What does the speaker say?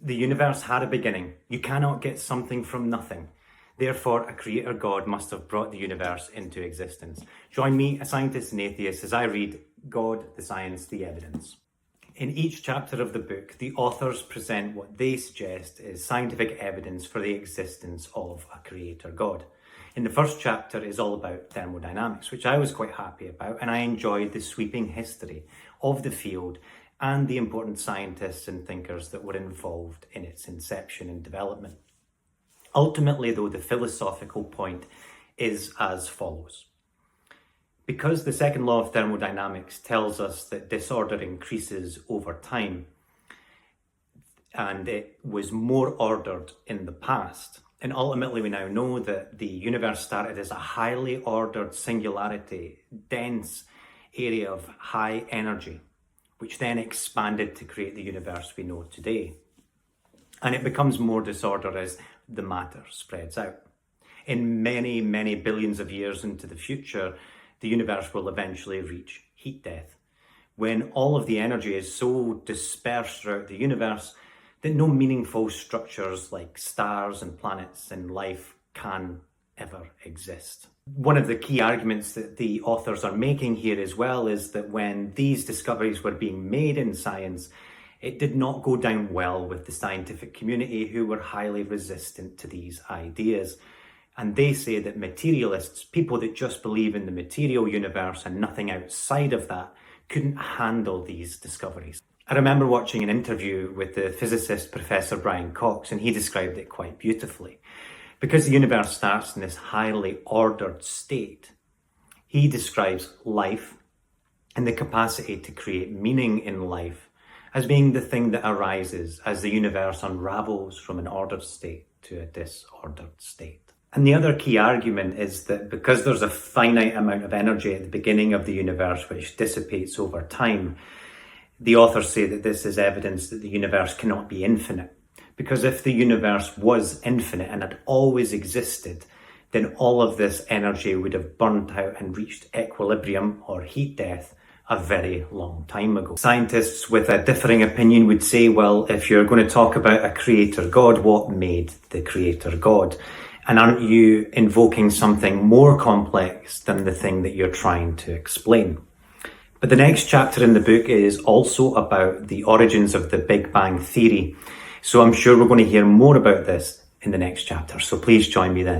The universe had a beginning. You cannot get something from nothing. Therefore, a creator God must have brought the universe into existence. Join me, a scientist and atheist, as I read God, the Science, the Evidence. In each chapter of the book, the authors present what they suggest is scientific evidence for the existence of a creator God. In the first chapter is all about thermodynamics, which I was quite happy about, and I enjoyed the sweeping history of the field and the important scientists and thinkers that were involved in its inception and development. Ultimately, though, the philosophical point is as follows. Because the second law of thermodynamics tells us that disorder increases over time, and it was more ordered in the past, and ultimately we now know that the universe started as a highly ordered singularity, dense area of high energy, which then expanded to create the universe we know today. And it becomes more disorder as the matter spreads out. In many, many billions of years into the future, the universe will eventually reach heat death, when all of the energy is so dispersed throughout the universe that no meaningful structures like stars and planets and life can ever exist. One of the key arguments that the authors are making here as well is that when these discoveries were being made in science, it did not go down well with the scientific community, who were highly resistant to these ideas. And they say that materialists, people that just believe in the material universe and nothing outside of that, couldn't handle these discoveries. I remember watching an interview with the physicist Professor Brian Cox, and he described it quite beautifully. Because the universe starts in this highly ordered state, he describes life and the capacity to create meaning in life as being the thing that arises as the universe unravels from an ordered state to a disordered state. And the other key argument is that because there's a finite amount of energy at the beginning of the universe which dissipates over time, the authors say that this is evidence that the universe cannot be infinite. Because if the universe was infinite and had always existed, then all of this energy would have burnt out and reached equilibrium or heat death a very long time ago. Scientists with a differing opinion would say, well, if you're going to talk about a creator God, what made the creator God? And aren't you invoking something more complex than the thing that you're trying to explain? But the next chapter in the book is also about the origins of the Big Bang Theory. So I'm sure we're going to hear more about this in the next chapter. So please join me then.